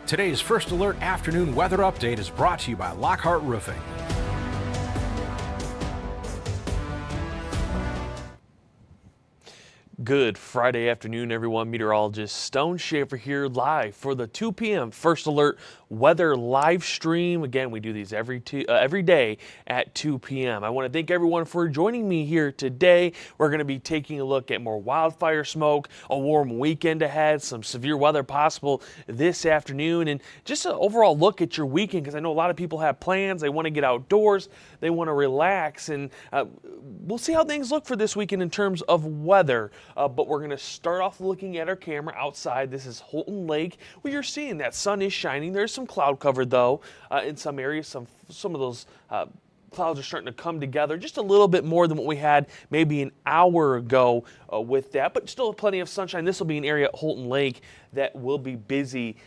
Today's First Alert afternoon weather update is brought to you by Lockhart Roofing. Good Friday afternoon, everyone. Meteorologist Stone Schaefer here live for the 2 p.m. First Alert weather live stream. Again, we do these every day at 2 p.m. I want to thank everyone for joining me here today. We're going to be taking a look at more wildfire smoke, a warm weekend ahead, some severe weather possible this afternoon, and just an overall look at your weekend, because I know a lot of people have plans. They want to get outdoors, they want to relax, and we'll see how things look for this weekend in terms of weather. But we're going to start off looking at our camera outside. This is Holton Lake, where you're seeing that sun is shining. There's some cloud cover, though, in some areas. Some of those clouds are starting to come together just a little bit more than what we had maybe an hour ago with that, but still plenty of sunshine. This will be an area at Holton Lake that will be busy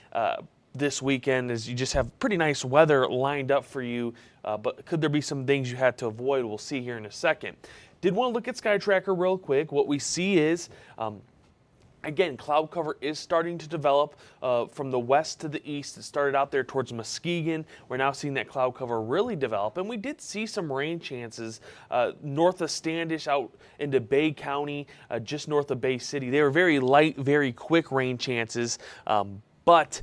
this weekend, as you just have pretty nice weather lined up for you. But could there be some things you had to avoid? We'll see here in a second. Did want to look at Sky Tracker real quick. What we see is, again, cloud cover is starting to develop from the west to the east. It started out there towards Muskegon. We're now seeing that cloud cover really develop, and we did see some rain chances north of Standish out into Bay County, just north of Bay City. They were very light, very quick rain chances, but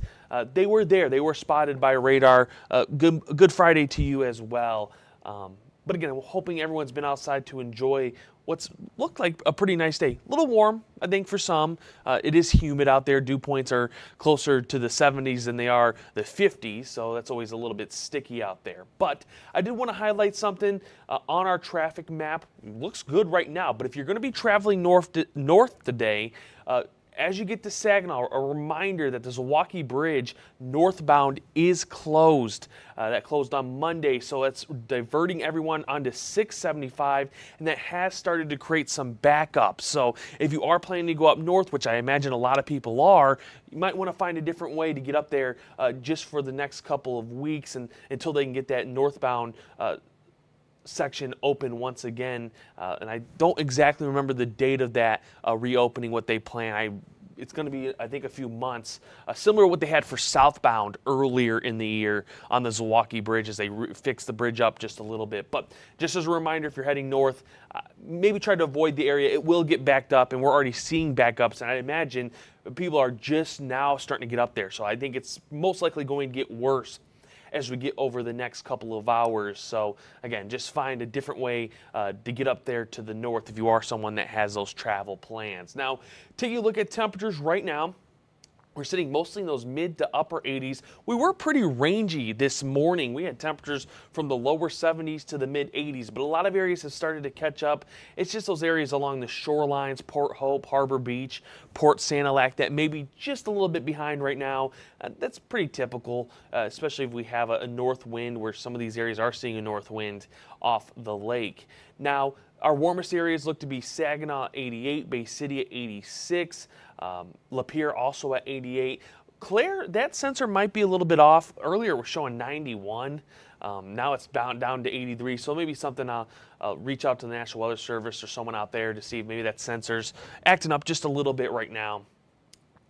they were there. They were spotted by radar. Good Friday to you as well. But again, I'm hoping everyone's been outside to enjoy what's looked like a pretty nice day. A little warm, I think, for some. It is humid out there. Dew points are closer to the 70s than they are the 50s, so that's always a little bit sticky out there. But I did want to highlight something on our traffic map. It looks good right now, but if you're going to be traveling north today, as you get to Saginaw, a reminder that the Zilwaukee Bridge northbound is closed. That closed on Monday, so it's diverting everyone onto 675, and that has started to create some backup. So if you are planning to go up north, which I imagine a lot of people are, you might want to find a different way to get up there just for the next couple of weeks and until they can get that northbound section open once again, and I don't exactly remember the date of that reopening, what they plan. It's going to be, I think, a few months, similar to what they had for southbound earlier in the year on the Zilwaukee Bridge, as they fixed the bridge up just a little bit. But just as a reminder, if you're heading north, maybe try to avoid the area. It will get backed up, and we're already seeing backups, and I imagine people are just now starting to get up there. So I think it's most likely going to get worse as we get over the next couple of hours. So again, just find a different way to get up there to the north if you are someone that has those travel plans. Now, taking a look at temperatures right now, we're sitting mostly in those mid to upper 80s. We were pretty rangy this morning. We had temperatures from the lower 70s to the mid 80s, but a lot of areas have started to catch up. It's just those areas along the shorelines, Port Hope, Harbor Beach, Port Sanilac, that may be just a little bit behind right now. That's pretty typical, especially if we have a north wind, where some of these areas are seeing a north wind off the lake. Now, our warmest areas look to be Saginaw 88, Bay City at 86, Lapeer also at 88. Clare, that sensor might be a little bit off. Earlier we're showing 91. Now it's down to 83, so maybe something I'll reach out to the National Weather Service or someone out there to see if maybe that sensor's acting up just a little bit right now.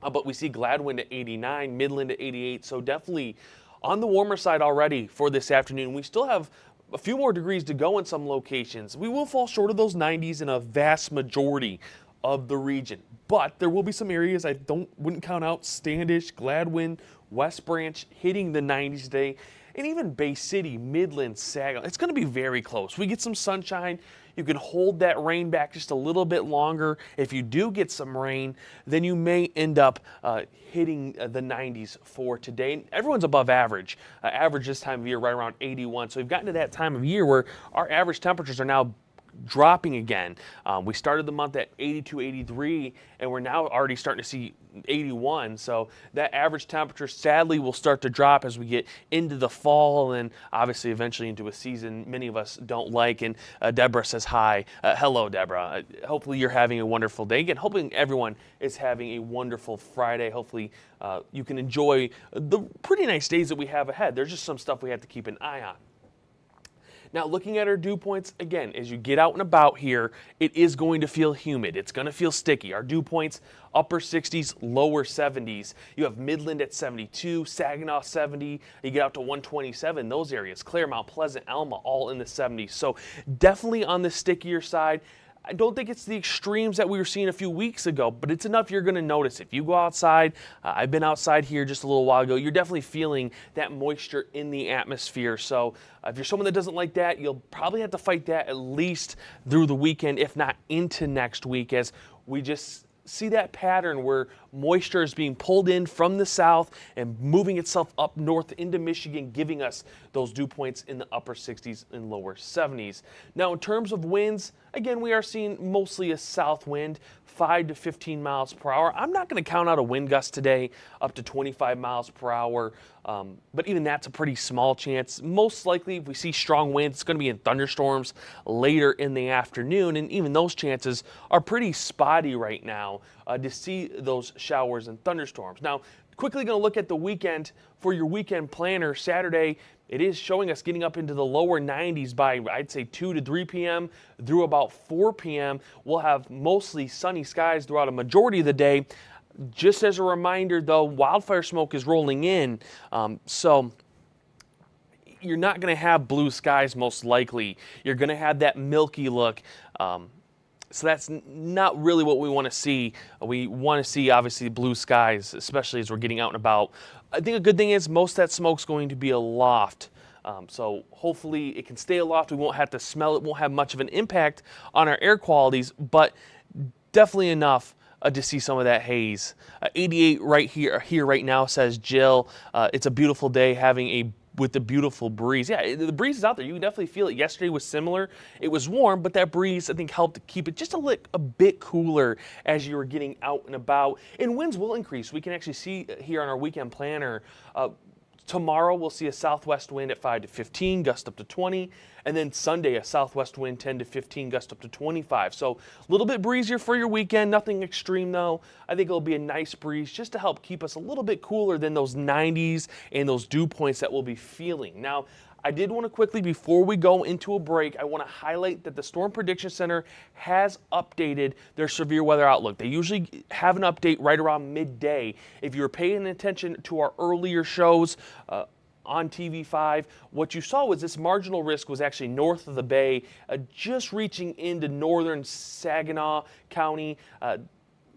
But we see Gladwin at 89, Midland at 88, so definitely on the warmer side already for this afternoon. We still have a few more degrees to go in some locations. We will fall short of those 90s in a vast majority of the region, but there will be some areas I wouldn't count out: Standish, Gladwin, West Branch hitting the 90s today, and even Bay City, Midland, Saginaw. It's going to be very close. We get some sunshine. You can hold that rain back just a little bit longer. If you do get some rain, then you may end up hitting the 90s for today. Everyone's above average. Average this time of year right around 81. So we've gotten to that time of year where our average temperatures are now dropping again. We started the month at 82, 83, and we're now already starting to see 81. So that average temperature sadly will start to drop as we get into the fall and obviously eventually into a season many of us don't like. And Deborah says hi. Hello, Deborah. Hopefully you're having a wonderful day. Again, hoping everyone is having a wonderful Friday. Hopefully you can enjoy the pretty nice days that we have ahead. There's just some stuff we have to keep an eye on. Now, looking at our dew points, again, as you get out and about here, it is going to feel humid. It's going to feel sticky. Our dew points, upper 60s, lower 70s. You have Midland at 72, Saginaw 70. You get out to 127, those areas. Claremont, Pleasant, Alma, all in the 70s. So definitely on the stickier side. I don't think it's the extremes that we were seeing a few weeks ago, but it's enough you're going to notice. If you go outside, I've been outside here just a little while ago, you're definitely feeling that moisture in the atmosphere. So if you're someone that doesn't like that, you'll probably have to fight that at least through the weekend, if not into next week, as we just see that pattern where moisture is being pulled in from the south and moving itself up north into Michigan, giving us those dew points in the upper 60s and lower 70s. Now, in terms of winds, again, we are seeing mostly a south wind, 5 to 15 miles per hour. I'm not going to count out a wind gust today up to 25 miles per hour, but even that's a pretty small chance. Most likely, if we see strong winds, it's going to be in thunderstorms later in the afternoon, and even those chances are pretty spotty right now to see those showers and thunderstorms. Now, quickly going to look at the weekend for your weekend planner. Saturday, it is showing us getting up into the lower 90s by, I'd say, 2 to 3 p.m. through about 4 p.m. We'll have mostly sunny skies throughout a majority of the day. Just as a reminder, though, wildfire smoke is rolling in, so you're not going to have blue skies most likely. You're going to have that milky look. So that's not really what we want to see. We want to see, obviously, blue skies, especially as we're getting out and about. I think a good thing is most of that smoke's going to be aloft. So hopefully it can stay aloft. We won't have to smell it. Won't have much of an impact on our air qualities, but definitely enough to see some of that haze. 88 right here right now, says Jill. It's a beautiful day with the beautiful breeze. Yeah, the breeze is out there. You can definitely feel it. Yesterday was similar. It was warm, but that breeze, I think, helped keep it just a bit cooler as you were getting out and about. And winds will increase. We can actually see here on our weekend planner, tomorrow we'll see a southwest wind at 5 to 15, gust up to 20. And then Sunday, a southwest wind 10 to 15, gust up to 25. So a little bit breezier for your weekend. Nothing extreme, though. I think it'll be a nice breeze just to help keep us a little bit cooler than those 90s and those dew points that we'll be feeling. Now, I did want to quickly, before we go into a break, I want to highlight that the Storm Prediction Center has updated their severe weather outlook. They usually have an update right around midday. If you were paying attention to our earlier shows, on TV5, what you saw was this marginal risk was actually north of the bay, just reaching into northern Saginaw County,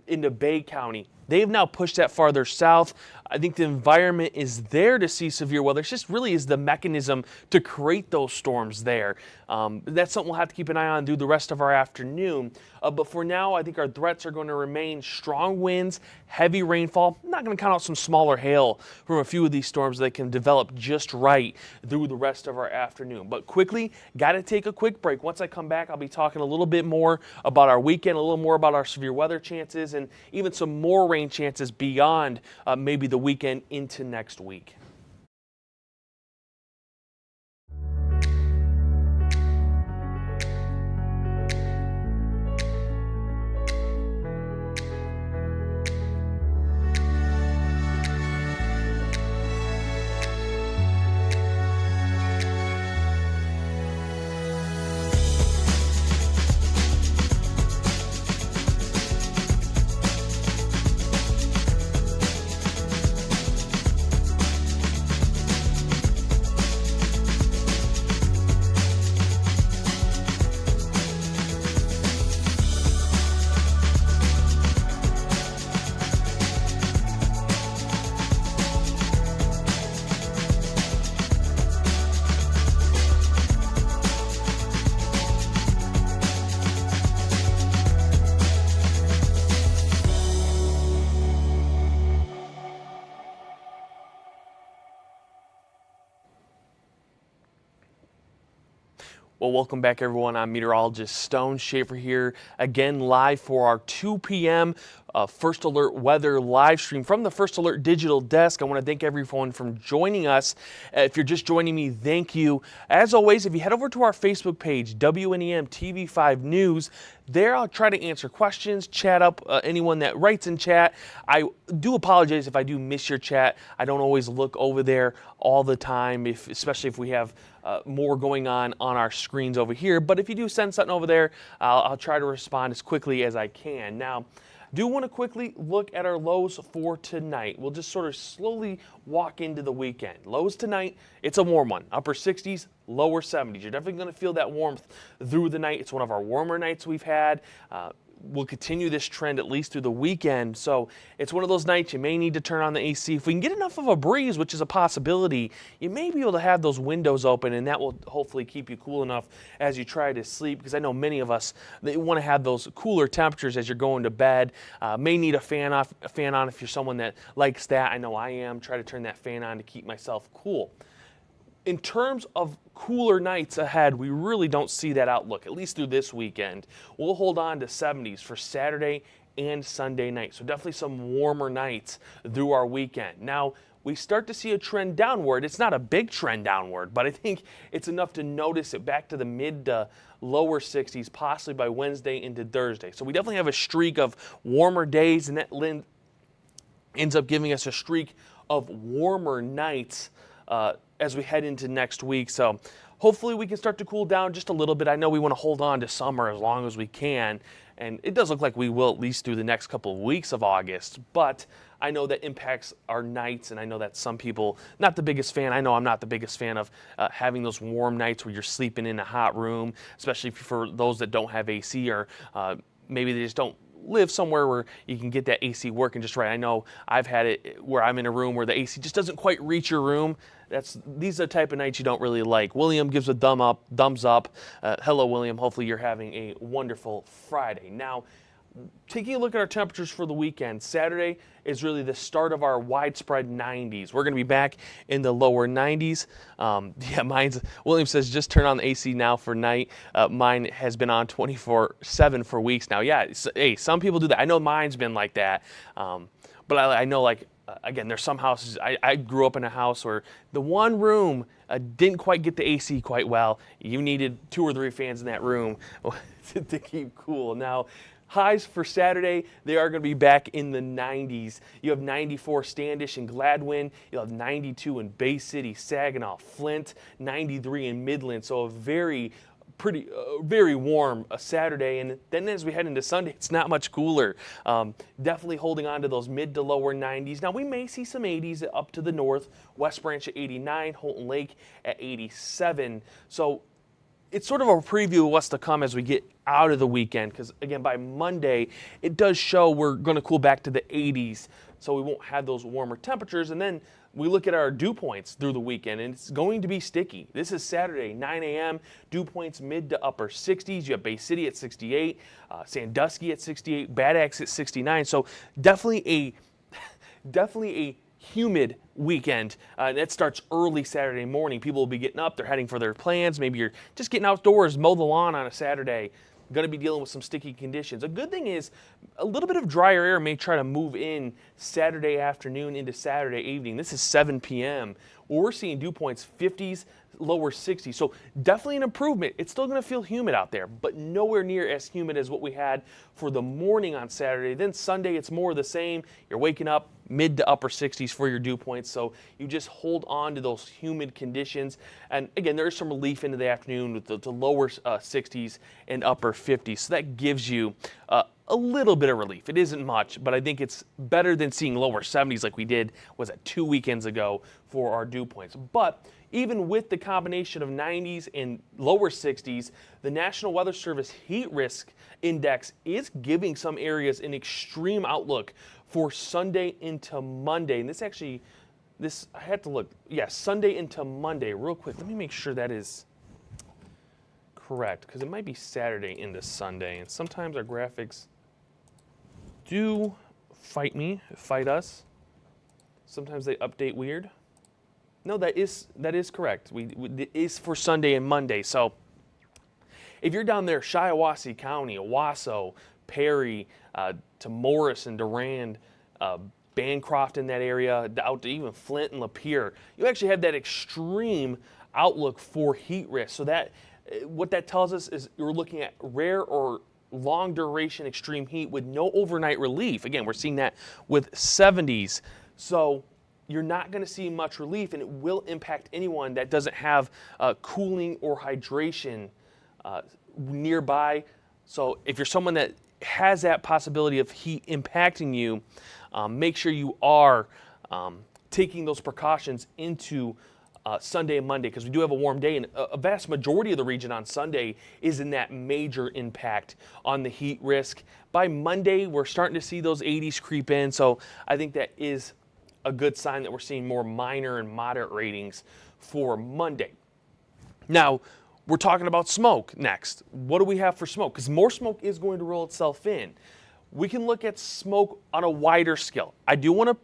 into Bay County. They've now pushed that farther south. I think the environment is there to see severe weather. It just really is the mechanism to create those storms there. That's something we'll have to keep an eye on through the rest of our afternoon. But for now, I think our threats are going to remain strong winds, heavy rainfall. I'm not going to count out some smaller hail from a few of these storms that can develop just right through the rest of our afternoon. But quickly, got to take a quick break. Once I come back, I'll be talking a little bit more about our weekend, a little more about our severe weather chances, and even some more rain chances beyond maybe the weekend into next week. Well, welcome back, everyone. I'm meteorologist Stone Schaefer here, again live for our 2 p.m. First Alert weather live stream from the First Alert digital desk. I want to thank everyone for joining us. If you're just joining me, thank you. As always, if you head over to our Facebook page, WNEM TV5 News, there I'll try to answer questions, chat up anyone that writes in chat. I do apologize if I do miss your chat. I don't always look over there all the time, especially if we have more going on our screens over here. But if you do send something over there, I'll try to respond as quickly as I can. Now, do want to quickly look at our lows for tonight. We'll just sort of slowly walk into the weekend. Lows tonight, it's a warm one. Upper 60s, lower 70s. You're definitely going to feel that warmth through the night. It's one of our warmer nights we've had. We'll continue this trend at least through the weekend. So it's one of those nights you may need to turn on the AC. If we can get enough of a breeze, which is a possibility, you may be able to have those windows open, and that will hopefully keep you cool enough as you try to sleep, because I know many of us, they want to have those cooler temperatures as you're going to bed. May need a fan on if you're someone that likes that. I know I am. Try to turn that fan on to keep myself cool. In terms of cooler nights ahead, we really don't see that outlook, at least through this weekend. We'll hold on to 70s for Saturday and Sunday night. So definitely some warmer nights through our weekend. Now, we start to see a trend downward. It's not a big trend downward, but I think it's enough to notice it back to the mid to lower 60s, possibly by Wednesday into Thursday. So we definitely have a streak of warmer days, and that ends up giving us a streak of warmer nights as we head into next week. So hopefully we can start to cool down just a little bit. I know we want to hold on to summer as long as we can, and it does look like we will at least through the next couple of weeks of August, but I know that impacts our nights, and I know that some people, not the biggest fan, I know I'm not the biggest fan of having those warm nights where you're sleeping in a hot room, especially for those that don't have AC, or maybe they just don't live somewhere where you can get that AC working just right. I know I've had it where I'm in a room where the AC just doesn't quite reach your room. These are the type of nights you don't really like. William gives a thumbs up. Hello, William. Hopefully you're having a wonderful Friday. Now, taking a look at our temperatures for the weekend, Saturday is really the start of our widespread 90s. We're going to be back in the lower 90s. William says, just turn on the AC now for night. Mine has been on 24/7 for weeks now. Yeah, hey, some people do that. I know mine's been like that. But I know, like, again, there's some houses. I grew up in a house where the one room didn't quite get the AC quite well. You needed 2 or 3 fans in that room to keep cool. Now, highs for Saturday, they are going to be back in the 90s. You have 94 Standish and Gladwin. You'll have 92 in Bay City, Saginaw, Flint, 93 in Midland. So a very warm Saturday, and then as we head into Sunday, it's not much cooler. Definitely holding on to those mid to lower 90s. Now, we may see some 80s up to the north. West Branch at 89, Holton Lake at 87. So it's sort of a preview of what's to come as we get out of the weekend, because, again, by Monday, it does show we're going to cool back to the 80s, so we won't have those warmer temperatures. And then we look at our dew points through the weekend, and it's going to be sticky. This is Saturday, 9 a.m., dew points mid to upper 60s. You have Bay City at 68, Sandusky at 68, Bad Axe at 69. So definitely a humid weekend. That starts early Saturday morning. People will be getting up. They're heading for their plans. Maybe you're just getting outdoors, mow the lawn on a Saturday. Going to be dealing with some sticky conditions. A good thing is a little bit of drier air may try to move in Saturday afternoon into Saturday evening. This is 7 p.m. We're seeing dew points 50s, lower 60s. So definitely an improvement. It's still going to feel humid out there, but nowhere near as humid as what we had for the morning on Saturday. Then Sunday, it's more of the same. You're waking up mid to upper 60s for your dew points. So you just hold on to those humid conditions. And again, there is some relief into the afternoon with the lower 60s and upper 50s. So that gives you a little bit of relief. It isn't much, but I think it's better than seeing lower 70s like we did, was it 2 weekends ago for our dew points. But even with the combination of 90s and lower 60s, the National Weather Service Heat Risk Index is giving some areas an extreme outlook for Sunday into Monday. And I had to look. Yeah, Sunday into Monday. Real quick, let me make sure that is correct, because it might be Saturday into Sunday. And sometimes our graphics do fight us. Sometimes they update weird. No, that is correct. It is for Sunday and Monday. So if you're down there, Shiawassee County, Owasso, Perry, to Morris and Durand, Bancroft in that area, out to even Flint and Lapeer, you actually have that extreme outlook for heat risk. So that what that tells us is you're looking at rare or long duration extreme heat with no overnight relief. Again, we're seeing that with 70s. So you're not going to see much relief, and it will impact anyone that doesn't have cooling or hydration nearby. So if you're someone that has that possibility of heat impacting you, make sure you are taking those precautions into Sunday and Monday, because we do have a warm day, and a vast majority of the region on Sunday is in that major impact on the heat risk. By Monday, we're starting to see those 80s creep in, so I think that is a good sign that we're seeing more minor and moderate ratings for Monday. Now, we're talking about smoke next. What do we have for smoke? Because more smoke is going to roll itself in. We can look at smoke on a wider scale. I do want to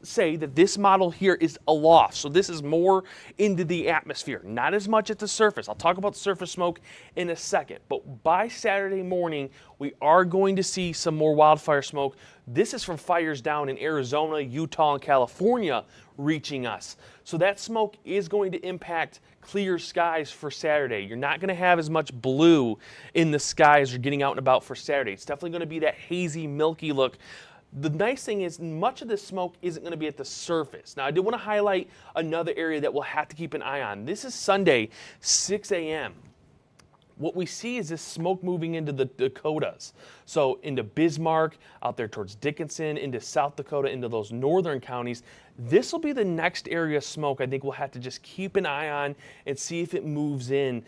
say that this model here is aloft, so this is more into the atmosphere, not as much at the surface. I'll talk about surface smoke in a second, but by Saturday morning, we are going to see some more wildfire smoke. This is from fires down in Arizona, Utah, and California reaching us. So that smoke is going to impact clear skies for Saturday. You're not going to have as much blue in the sky as you're getting out and about for Saturday. It's definitely going to be that hazy, milky look. The nice thing is much of this smoke isn't going to be at the surface. Now, I do want to highlight another area that we'll have to keep an eye on. This is Sunday, 6 a.m. What we see is this smoke moving into the Dakotas. So into Bismarck, out there towards Dickinson, into South Dakota, into those northern counties. This will be the next area of smoke I think we'll have to just keep an eye on and see if it moves in.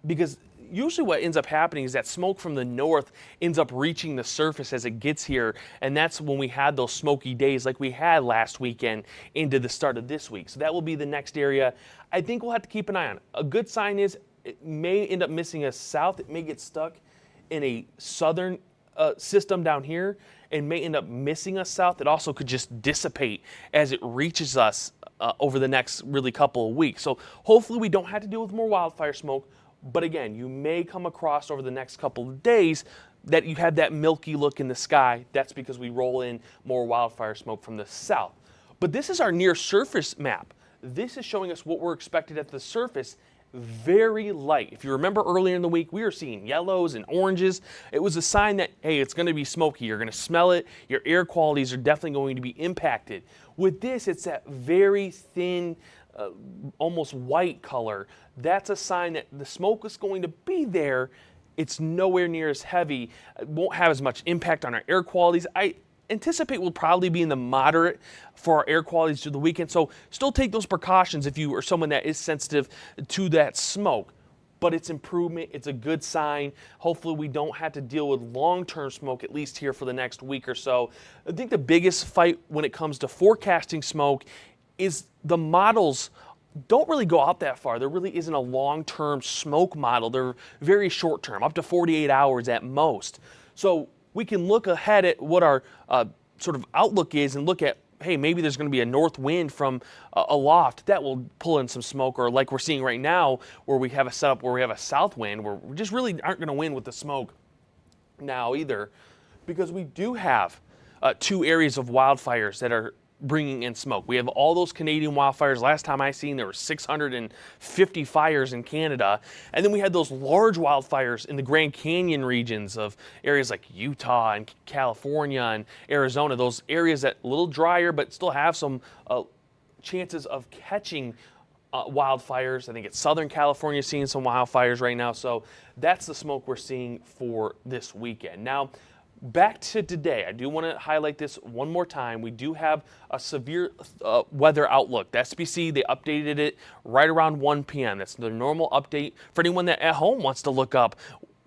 Because usually what ends up happening is that smoke from the north ends up reaching the surface as it gets here, and that's when we had those smoky days like we had last weekend into the start of this week. So that will be the next area I think we'll have to keep an eye on. A good sign is it may end up missing us south. It may get stuck in a southern system down here and may end up missing us south. It also could just dissipate as it reaches us over the next really couple of weeks. So hopefully we don't have to deal with more wildfire smoke. But again, you may come across over the next couple of days that you have that milky look in the sky. That's because we roll in more wildfire smoke from the south. But this is our near surface map. This is showing us what we're expected at the surface. Very light. If you remember earlier in the week, we were seeing yellows and oranges. It was a sign that, hey, it's going to be smoky. You're going to smell it. Your air qualities are definitely going to be impacted. With this, it's that very thin, almost white color. That's a sign that the smoke is going to be there. It's nowhere near as heavy. It won't have as much impact on our air qualities. I anticipate we'll probably be in the moderate for our air qualities through the weekend. So still take those precautions if you are someone that is sensitive to that smoke. But it's improvement. It's a good sign. Hopefully we don't have to deal with long-term smoke, at least here for the next week or so. I think the biggest fight when it comes to forecasting smoke is the models don't really go out that far. There really isn't a long-term smoke model. They're very short-term, up to 48 hours at most. So we can look ahead at what our sort of outlook is and look at, hey, maybe there's going to be a north wind from aloft that will pull in some smoke, or like we're seeing right now where we have a setup where we have a south wind where we just really aren't going to win with the smoke now either, because we do have 2 areas of wildfires that are bringing in smoke. We have all those Canadian wildfires. Last time I seen, there were 650 fires in Canada. And then we had those large wildfires in the Grand Canyon regions of areas like Utah and California and Arizona. Those areas that a little drier but still have some chances of catching wildfires. I think it's Southern California seeing some wildfires right now. So that's the smoke we're seeing for this weekend. Now, back to today, I do want to highlight this one more time. We do have a severe weather outlook. The SPC, they updated it right around 1 p.m. That's the normal update for anyone that at home wants to look up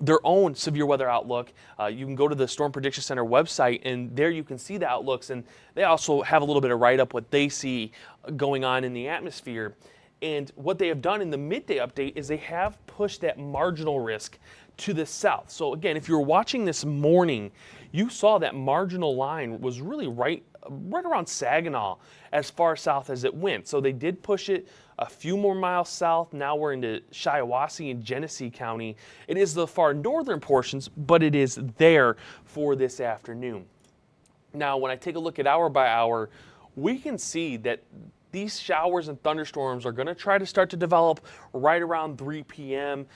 their own severe weather outlook. You can go to the Storm Prediction Center website, and there you can see the outlooks, and they also have a little bit of write-up what they see going on in the atmosphere. And what they have done in the midday update is they have pushed that marginal risk to the south. So again, if you were watching this morning, you saw that marginal line was really right around Saginaw as far south as it went. So they did push it a few more miles south. Now we're into Shiawassee and Genesee County. It is the far northern portions, but it is there for this afternoon. Now, when I take a look at hour by hour, we can see that these showers and thunderstorms are going to try to start to develop right around 3 p.m.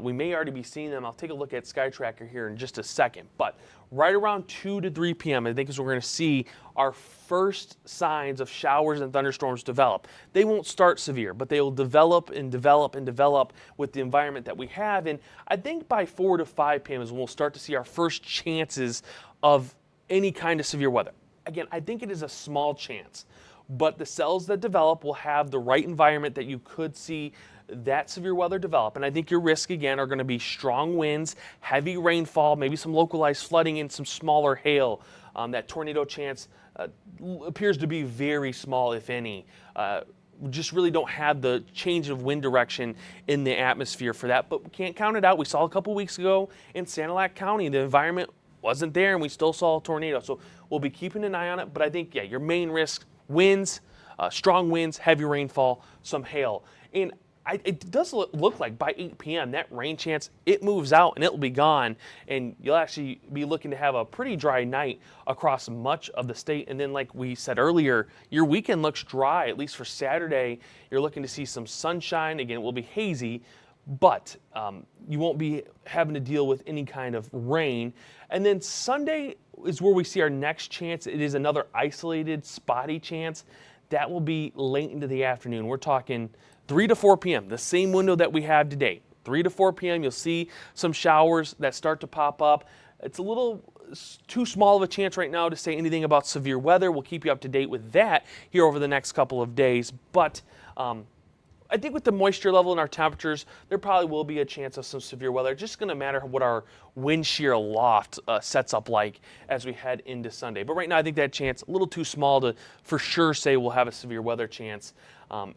We may already be seeing them. I'll take a look at Sky Tracker here in just a second. But right around 2 to 3 p.m., I think is where we're going to see our first signs of showers and thunderstorms develop. They won't start severe, but they will develop and develop and develop with the environment that we have. And I think by 4 to 5 p.m. is when we'll start to see our first chances of any kind of severe weather. Again, I think it is a small chance, but the cells that develop will have the right environment that you could see that severe weather develop. And I think your risk, again, are going to be strong winds, heavy rainfall, maybe some localized flooding and some smaller hail. That tornado chance appears to be very small, if any. We just really don't have the change of wind direction in the atmosphere for that, but we can't count it out. We saw a couple weeks ago in Sanilac County, the environment wasn't there and we still saw a tornado. So we'll be keeping an eye on it, but I think, yeah, your main risk, winds, strong winds, heavy rainfall, some hail. And it does look like by 8 p.m. that rain chance, it moves out and it'll be gone. And you'll actually be looking to have a pretty dry night across much of the state. And then like we said earlier, your weekend looks dry, at least for Saturday. You're looking to see some sunshine. Again, it will be hazy, but you won't be having to deal with any kind of rain. And then Sunday is where we see our next chance. It is another isolated, spotty chance. That will be late into the afternoon. We're talking 3 to 4 p.m., the same window that we have today. 3 to 4 p.m., you'll see some showers that start to pop up. It's a little too small of a chance right now to say anything about severe weather. We'll keep you up to date with that here over the next couple of days. But I think with the moisture level and our temperatures, there probably will be a chance of some severe weather. It's just going to matter what our wind shear aloft sets up like as we head into Sunday. But right now, I think that chance a little too small to for sure say we'll have a severe weather chance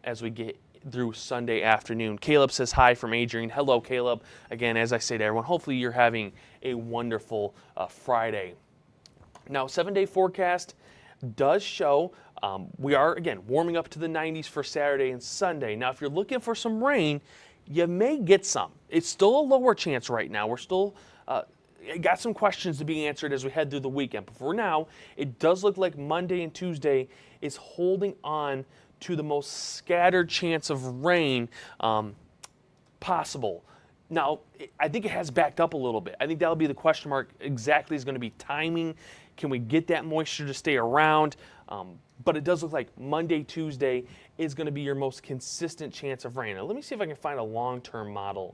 as we get through Sunday afternoon. Caleb says hi from Adrian. Hello, Caleb. Again, as I say to everyone, hopefully you're having a wonderful Friday. Now, 7-day forecast does show we are, again, warming up to the 90s for Saturday and Sunday. Now, if you're looking for some rain, you may get some. It's still a lower chance right now. We're still got some questions to be answered as we head through the weekend. But for now, it does look like Monday and Tuesday is holding on to the most scattered chance of rain possible. Now, I think it has backed up a little bit. I think that'll be the question mark exactly is going to be timing. Can we get that moisture to stay around? But it does look like Monday, Tuesday is going to be your most consistent chance of rain. Now, let me see if I can find a long-term model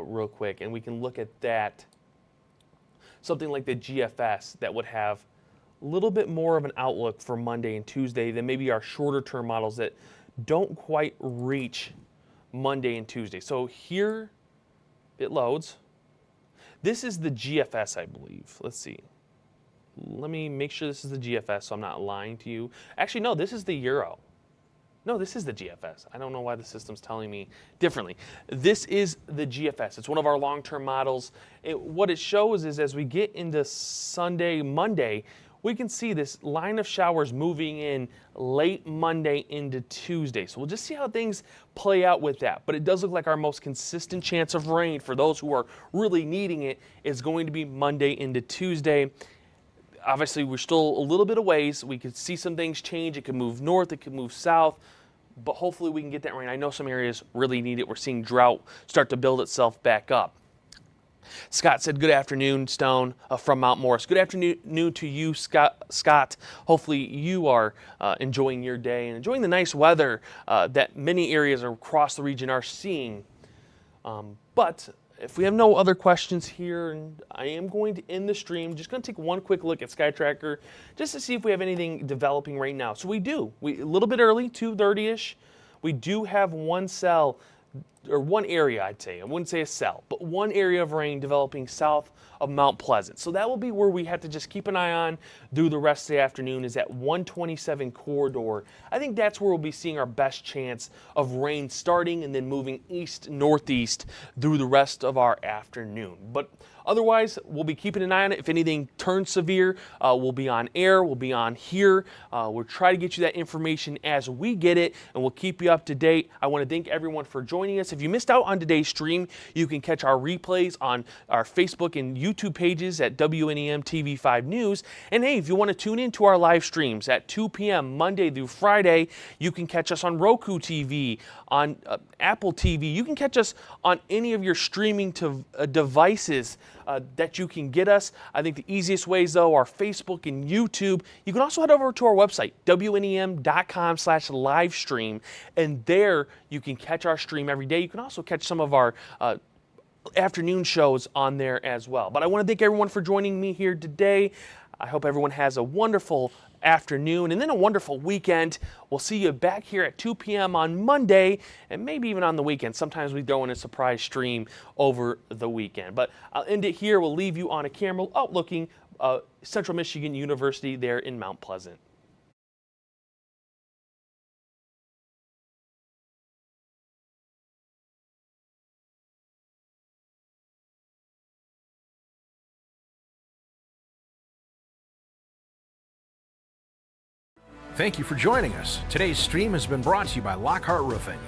real quick, and we can look at that. Something like the GFS that would have a little bit more of an outlook for Monday and Tuesday than maybe our shorter term models that don't quite reach Monday and Tuesday. So here it loads. This is the GFS, I believe. Let's see. Let me make sure this is the GFS so I'm not lying to you. Actually, no, this is the Euro. No, this is the GFS. I don't know why the system's telling me differently. This is the GFS. It's one of our long-term models. What it shows is as we get into Sunday, Monday, we can see this line of showers moving in late Monday into Tuesday. So we'll just see how things play out with that. But it does look like our most consistent chance of rain for those who are really needing it is going to be Monday into Tuesday. Obviously, we're still a little bit of ways. We could see some things change. It could move north. It could move south. But hopefully we can get that rain. I know some areas really need it. We're seeing drought start to build itself back up. Scott said, good afternoon, Stone, from Mount Morris. Good afternoon to you, Scott. Hopefully you are enjoying your day and enjoying the nice weather that many areas across the region are seeing. But if we have no other questions here, and I am going to end the stream, just going to take one quick look at Sky Tracker just to see if we have anything developing right now. So we do. A little bit early, 2:30-ish. We do have one cell, or one area, I'd say. I wouldn't say a cell, but one area of rain developing south of Mount Pleasant. So that will be where we have to just keep an eye on through the rest of the afternoon is that 127 corridor. I think that's where we'll be seeing our best chance of rain starting and then moving east-northeast through the rest of our afternoon. But otherwise, we'll be keeping an eye on it. If anything turns severe, we'll be on air, we'll be on here. We'll try to get you that information as we get it, and we'll keep you up to date. I want to thank everyone for joining us. if you missed out on today's stream, you can catch our replays on our Facebook and YouTube pages at WNEM TV5 News. And hey, if you want to tune in to our live streams at 2 p.m. Monday through Friday, you can catch us on Roku TV, on Apple TV. You can catch us on any of your streaming devices that you can get us. I think the easiest ways, though, are Facebook and YouTube. You can also head over to our website, WNEM.com/livestream, and there you can catch our stream every day. You can also catch some of our afternoon shows on there as well. But I want to thank everyone for joining me here today. I hope everyone has a wonderful afternoon and then a wonderful weekend. We'll see you back here at 2 p.m. on Monday and maybe even on the weekend. Sometimes we throw in a surprise stream over the weekend. But I'll end it here. We'll leave you on a camera outlooking Central Michigan University there in Mount Pleasant. Thank you for joining us. Today's stream has been brought to you by Lockhart Roofing.